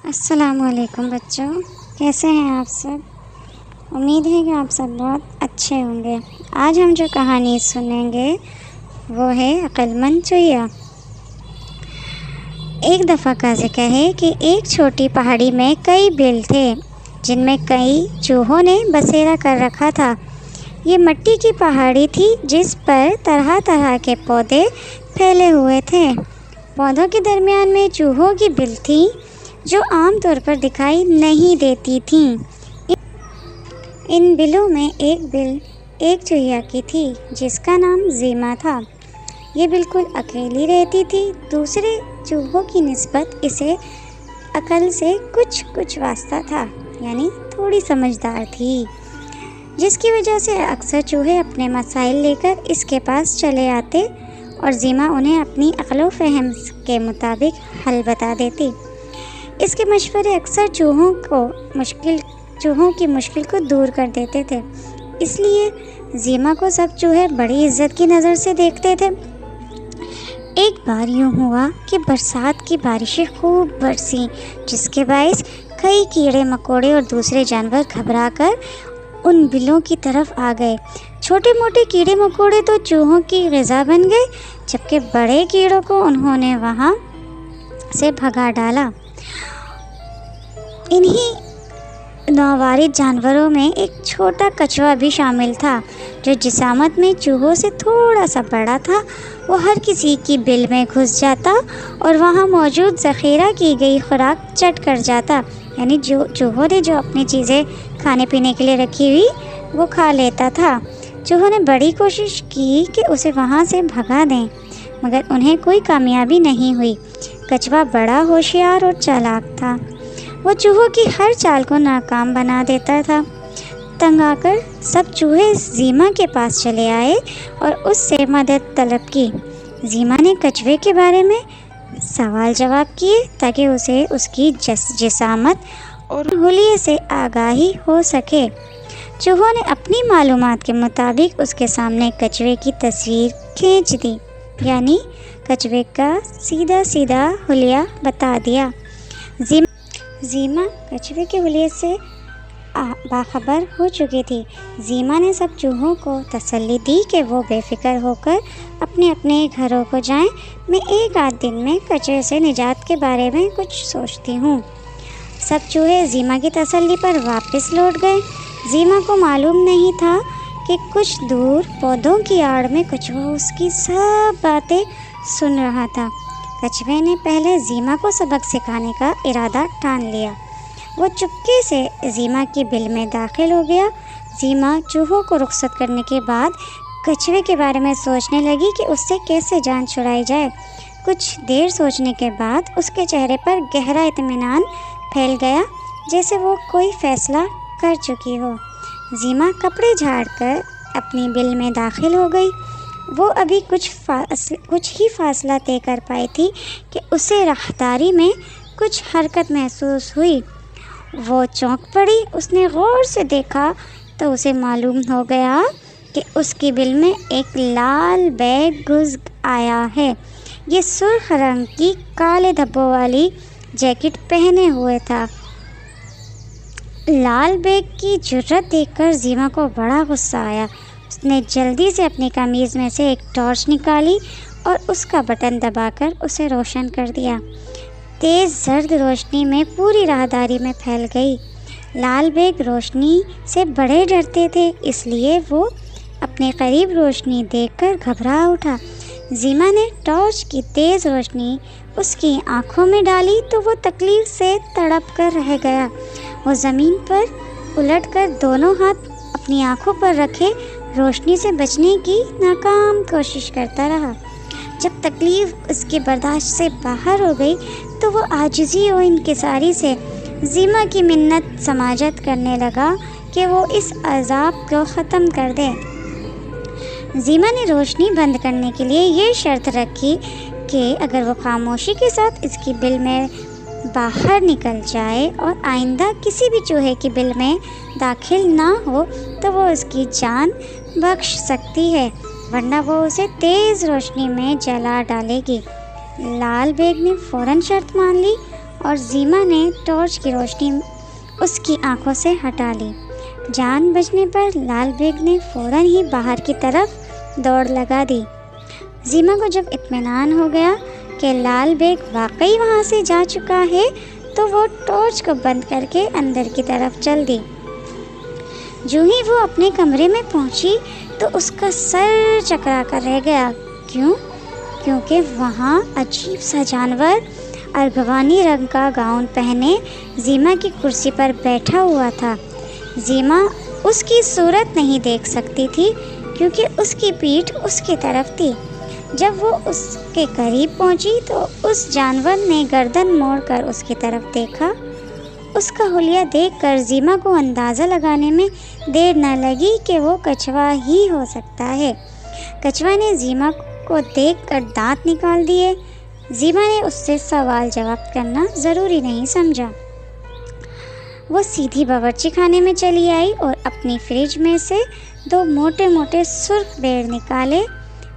السلام علیکم بچوں، کیسے ہیں آپ سب؟ امید ہے کہ آپ سب بہت اچھے ہوں گے۔ آج ہم جو کہانی سنیں گے وہ ہے عقل مند چوہیا۔ ایک دفعہ کا ذکر ہے کہ ایک چھوٹی پہاڑی میں کئی بل تھے جن میں کئی چوہوں نے بسیرا کر رکھا تھا۔ یہ مٹی کی پہاڑی تھی جس پر طرح طرح کے پودے پھیلے ہوئے تھے۔ پودوں کے درمیان میں چوہوں کی بل تھی جو عام طور پر دکھائی نہیں دیتی تھیں۔ ان بلوں میں ایک بل ایک چوہیا کی تھی جس کا نام زیما تھا۔ یہ بالکل اکیلی رہتی تھی، دوسرے چوہوں کی نسبت اسے عقل سے کچھ واسطہ تھا، یعنی تھوڑی سمجھدار تھی، جس کی وجہ سے اکثر چوہے اپنے مسائل لے کر اس کے پاس چلے آتے اور زیما انہیں اپنی عقل و فہم کے مطابق حل بتا دیتی۔ اس کے مشورے اکثر چوہوں کی مشکل کو دور کر دیتے تھے، اس لیے زیما کو سب چوہے بڑی عزت کی نظر سے دیکھتے تھے۔ ایک بار یوں ہوا کہ برسات کی بارشیں خوب برسیں، جس کے باعث کئی کیڑے مکوڑے اور دوسرے جانور گھبرا کر ان بلوں کی طرف آ گئے۔ چھوٹے موٹے کیڑے مکوڑے تو چوہوں کی غذا بن گئے، جبکہ بڑے کیڑوں کو انہوں نے وہاں سے بھگا ڈالا۔ انہی نوآورد جانوروں میں ایک چھوٹا کچھوا بھی شامل تھا جو جسامت میں چوہوں سے تھوڑا سا بڑا تھا۔ وہ ہر کسی کی بل میں گھس جاتا اور وہاں موجود ذخیرہ کی گئی خوراک چٹ کر جاتا، یعنی چوہوں نے جو اپنی چیزیں کھانے پینے کے لیے رکھی ہوئی وہ کھا لیتا تھا۔ چوہوں نے بڑی کوشش کی کہ اسے وہاں سے بھگا دیں، مگر انہیں کوئی کامیابی نہیں ہوئی۔ کچھوا بڑا ہوشیار اور چالاک تھا، وہ چوہوں کی ہر چال کو ناکام بنا دیتا تھا۔ تنگ آ کر سب چوہے زیما کے پاس چلے آئے اور اس سے مدد طلب کی۔ زیما نے کچھوے کے بارے میں سوال جواب کیے تاکہ اسے اس کی جسامت اور حلیے سے آگاہی ہو سکے۔ چوہوں نے اپنی معلومات کے مطابق اس کے سامنے کچھوے کی تصویر کھینچ دی، یعنی کچھوے کا سیدھا حلیہ بتا دیا۔ زیما کچھوے کے حلیے سے باخبر ہو چکی تھی۔ زیما نے سب چوہوں کو تسلی دی کہ وہ بے فکر ہو کر اپنے اپنے گھروں کو جائیں، میں ایک آدھ دن میں کچھوے سے نجات کے بارے میں کچھ سوچتی ہوں۔ سب چوہے زیما کی تسلی پر واپس لوٹ گئے۔ زیما کو معلوم نہیں تھا کہ کچھ دور پودوں کی آڑ میں کچھوا اس کی سب باتیں سن رہا تھا۔ کچھوے نے پہلے زیما کو سبق سکھانے کا ارادہ ٹھان لیا۔ وہ چپکے سے زیما کی بل میں داخل ہو گیا۔ زیما چوہوں کو رخصت کرنے کے بعد کچھوے کے بارے میں سوچنے لگی کہ اس سے کیسے جان چھڑائی جائے۔ کچھ دیر سوچنے کے بعد اس کے چہرے پر گہرا اطمینان پھیل گیا، جیسے وہ کوئی فیصلہ کر چکی ہو۔ زیما کپڑے جھاڑ کر اپنی بل میں داخل ہو گئی۔ وہ ابھی کچھ ہی فاصلہ طے کر پائی تھی کہ اسے راہداری میں کچھ حرکت محسوس ہوئی۔ وہ چونک پڑی۔ اس نے غور سے دیکھا تو اسے معلوم ہو گیا کہ اس کی بل میں ایک لال بیگ گھس آیا ہے۔ یہ سرخ رنگ کی کالے دھبوں والی جیکٹ پہنے ہوئے تھا۔ لال بیگ کی جرأت دیکھ کر زیما کو بڑا غصہ آیا۔ اس نے جلدی سے اپنی قمیض میں سے ایک ٹارچ نکالی اور اس کا بٹن دبا کر اسے روشن کر دیا۔ تیز زرد روشنی میں پوری راہداری میں پھیل گئی۔ لال بیگ روشنی سے بڑے ڈرتے تھے، اس لیے وہ اپنے قریب روشنی دیکھ کر گھبرا اٹھا۔ زیما نے ٹارچ کی تیز روشنی اس کی آنکھوں میں ڈالی تو وہ تکلیف سے تڑپ کر رہ گیا۔ وہ زمین پر الٹ کر دونوں ہاتھ اپنی آنکھوں پر رکھے روشنی سے بچنے کی ناکام کوشش کرتا رہا۔ جب تکلیف اس کی برداشت سے باہر ہو گئی تو وہ عاجزی و انکساری سے زیما کی منت سماجت کرنے لگا کہ وہ اس عذاب کو ختم کر دے۔ زیما نے روشنی بند کرنے کے لیے یہ شرط رکھی کہ اگر وہ خاموشی کے ساتھ اس کی بل میں باہر نکل جائے اور آئندہ کسی بھی چوہے کی بل میں داخل نہ ہو تو وہ اس کی جان بخش سکتی ہے، ورنہ وہ اسے تیز روشنی میں جلا ڈالے گی۔ لال بیگ نے فوراً شرط مان لی اور زیما نے ٹارچ کی روشنی اس کی آنکھوں سے ہٹا لی۔ جان بچنے پر لال بیگ نے فوراً ہی باہر کی طرف دوڑ لگا دی۔ زیما کو جب اطمینان ہو گیا کہ لال بیگ واقعی وہاں سے جا چکا ہے تو وہ ٹارچ کو بند کر کے اندر کی طرف چل دی۔ جو ہی وہ اپنے کمرے میں پہنچی تو اس کا سر چکرا کر رہ گیا۔ کیونکہ وہاں عجیب سا جانور ارغوانی رنگ کا گاؤن پہنے زیما کی کرسی پر بیٹھا ہوا تھا۔ زیما اس کی صورت نہیں دیکھ سکتی تھی کیونکہ اس کی پیٹھ اس کی طرف تھی۔ جب وہ اس کے قریب پہنچی تو اس جانور نے گردن موڑ کر اس کی طرف دیکھا۔ اس کا حلیہ دیکھ کر زیما کو اندازہ لگانے میں دیر نہ لگی کہ وہ کچھوا ہی ہو سکتا ہے۔ کچھوا نے زیما کو دیکھ کر دانت نکال دیے۔ زیما نے اس سے سوال جواب کرنا ضروری نہیں سمجھا۔ وہ سیدھی باورچی خانے میں چلی آئی اور اپنی فریج میں سے 2 موٹے موٹے سرخ بیر نکالے۔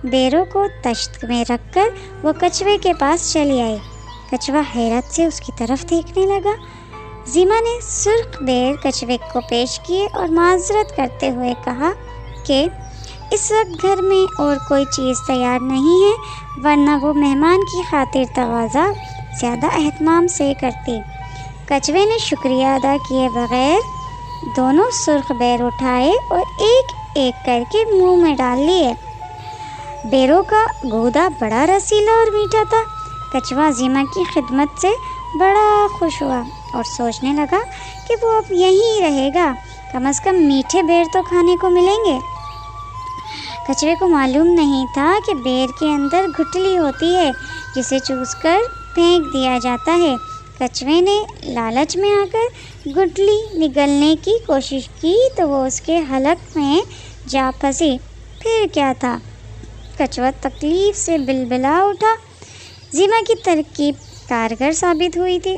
بیروں کو تشت میں رکھ کر وہ کچھوے کے پاس چلی آئی۔ کچھوا حیرت سے اس کی طرف دیکھنے لگا۔ زیما نے سرخ بیر کچھوے کو پیش کیے اور معذرت کرتے ہوئے کہا کہ اس وقت گھر میں اور کوئی چیز تیار نہیں ہے، ورنہ وہ مہمان کی خاطر تقاضا زیادہ اہتمام سے کرتی۔ کچھوے نے شکریہ ادا کیے بغیر دونوں سرخ بیر اٹھائے اور ایک ایک کر کے منہ میں ڈال لیے۔ بیروں کا گودا بڑا رسیلا اور میٹھا تھا۔ کچھوا زیما کی خدمت سے بڑا خوش ہوا اور سوچنے لگا کہ وہ اب یہیں رہے گا، کم از کم میٹھے بیر تو کھانے کو ملیں گے۔ کچھوے کو معلوم نہیں تھا کہ بیر کے اندر گٹھلی ہوتی ہے جسے چوس کر پھینک دیا جاتا ہے۔ کچھوے نے لالچ میں آ کر گٹھلی نگلنے کی کوشش کی تو وہ اس کے حلق میں جا پھنسی۔ پھر کیا تھا؟ کچھوا تکلیف سے بلبلا اٹھا۔ زیما کی ترکیب کارگر ثابت ہوئی تھی۔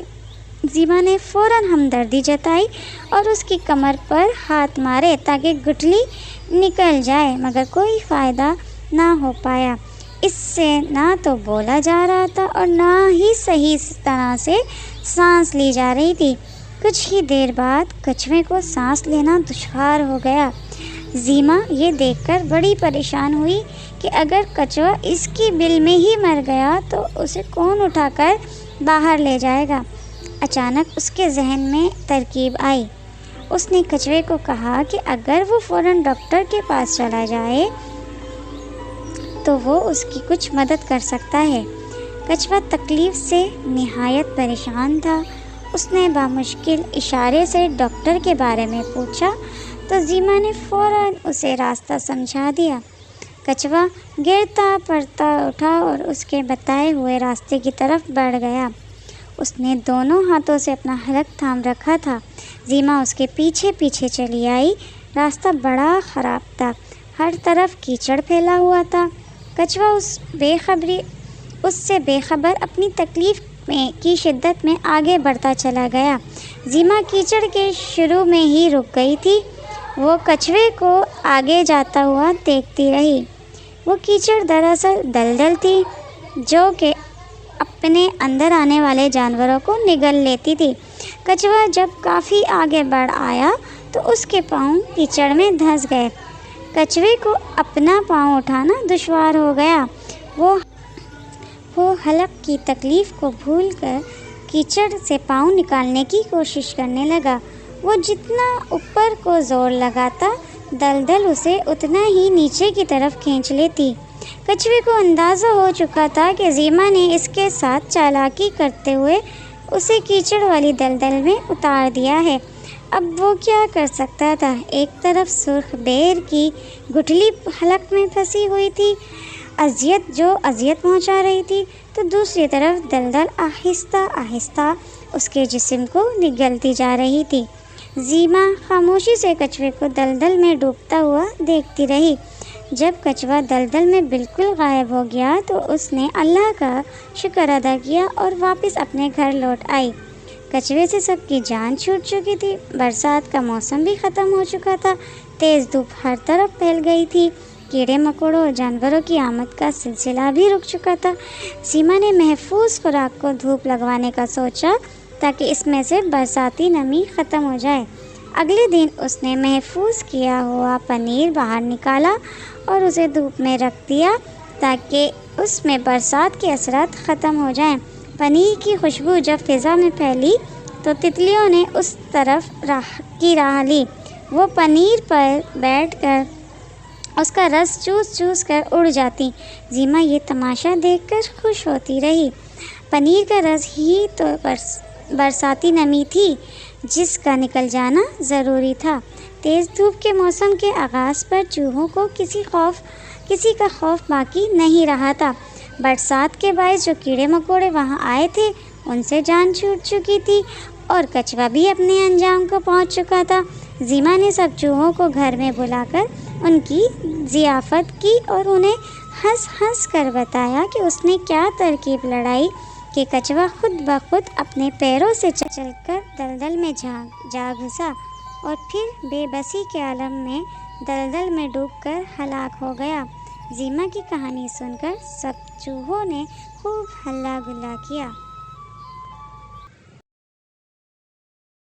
زیما نے فوراً ہمدردی جتائی اور اس کی کمر پر ہاتھ مارے تاکہ گٹھلی نکل جائے، مگر کوئی فائدہ نہ ہو پایا۔ اس سے نہ تو بولا جا رہا تھا اور نہ ہی صحیح طرح سے سانس لی جا رہی تھی۔ کچھ ہی دیر بعد کچھوے کو سانس لینا دشوار ہو گیا۔ زیما یہ دیکھ کر بڑی پریشان ہوئی کہ اگر کچھوا اس کی بل میں ہی مر گیا تو اسے کون اٹھا کر باہر لے جائے گا۔ اچانک اس کے ذہن میں ترکیب آئی۔ اس نے کچھوے کو کہا کہ اگر وہ فوراً ڈاکٹر کے پاس چلا جائے تو وہ اس کی کچھ مدد کر سکتا ہے۔ کچھوا تکلیف سے نہایت پریشان تھا۔ اس نے بامشکل اشارے سے ڈاکٹر کے بارے میں پوچھا تو زیما نے فوراً اسے راستہ سمجھا دیا۔ کچھوا گرتا پڑتا اٹھا اور اس کے بتائے ہوئے راستے کی طرف بڑھ گیا۔ اس نے دونوں ہاتھوں سے اپنا حلق تھام رکھا تھا۔ زیما اس کے پیچھے پیچھے چلی آئی۔ راستہ بڑا خراب تھا، ہر طرف کیچڑ پھیلا ہوا تھا۔ کچھوا اس سے بے خبر اپنی تکلیف کی شدت میں آگے بڑھتا چلا گیا۔ زیما کیچڑ کے شروع میں ہی رک گئی تھی۔ وہ کچھوے کو آگے جاتا ہوا دیکھتی رہی۔ وہ کیچڑ دراصل دلدل تھی جو کہ اپنے اندر آنے والے جانوروں کو نگل لیتی تھی۔ کچھوا جب کافی آگے بڑھ آیا تو اس کے پاؤں کیچڑ میں دھنس گئے۔ کچھوے کو اپنا پاؤں اٹھانا دشوار ہو گیا۔ وہ حلق کی تکلیف کو بھول کر کیچڑ سے پاؤں نکالنے کی کوشش کرنے لگا۔ وہ جتنا اوپر کو زور لگاتا دلدل اسے اتنا ہی نیچے کی طرف کھینچ لیتی۔ کچھوے کو اندازہ ہو چکا تھا کہ زیما نے اس کے ساتھ چالاکی کرتے ہوئے اسے کیچڑ والی دلدل میں اتار دیا ہے۔ اب وہ کیا کر سکتا تھا؟ ایک طرف سرخ بیر کی گٹھلی حلق میں پھنسی ہوئی تھی جو اذیت پہنچا رہی تھی، تو دوسری طرف دلدل آہستہ آہستہ اس کے جسم کو نگلتی جا رہی تھی۔ زیما خاموشی سے کچھوے کو دلدل میں ڈوبتا ہوا دیکھتی رہی۔ جب کچھوا دلدل میں بالکل غائب ہو گیا تو اس نے اللہ کا شکر ادا کیا اور واپس اپنے گھر لوٹ آئی۔ کچھوے سے سب کی جان چھوٹ چکی تھی۔ برسات کا موسم بھی ختم ہو چکا تھا۔ تیز دھوپ ہر طرف پھیل گئی تھی۔ کیڑے مکوڑوں اور جانوروں کی آمد کا سلسلہ بھی رک چکا تھا۔ زیما نے محفوظ خوراک کو دھوپ لگوانے کا سوچا تاکہ اس میں سے برساتی نمی ختم ہو جائے۔ اگلے دن اس نے محفوظ کیا ہوا پنیر باہر نکالا اور اسے دھوپ میں رکھ دیا تاکہ اس میں برسات کے اثرات ختم ہو جائیں۔ پنیر کی خوشبو جب فضا میں پھیلی تو تتلیوں نے اس طرف راہ لی۔ وہ پنیر پر بیٹھ کر اس کا رس چوس چوس کر اڑ جاتی۔ زیما یہ تماشا دیکھ کر خوش ہوتی رہی۔ پنیر کا رس ہی تو برساتی نمی تھی جس کا نکل جانا ضروری تھا۔ تیز دھوپ کے موسم کے آغاز پر چوہوں کو کسی کا خوف باقی نہیں رہا تھا۔ برسات کے باعث جو کیڑے مکوڑے وہاں آئے تھے ان سے جان چھوٹ چکی تھی اور کچھوا بھی اپنے انجام کو پہنچ چکا تھا۔ زیما نے سب چوہوں کو گھر میں بلا کر ان کی ضیافت کی اور انہیں ہنس ہنس کر بتایا کہ اس نے کیا ترکیب لڑائی کہ کچھوا خود بخود اپنے پیروں سے چل کر دلدل میں جا گھسا اور پھر بے بسی کے عالم میں دلدل میں ڈوب کر ہلاک ہو گیا۔ زیما کی کہانی سن کر سب چوہوں نے خوب ہلا گلا کیا۔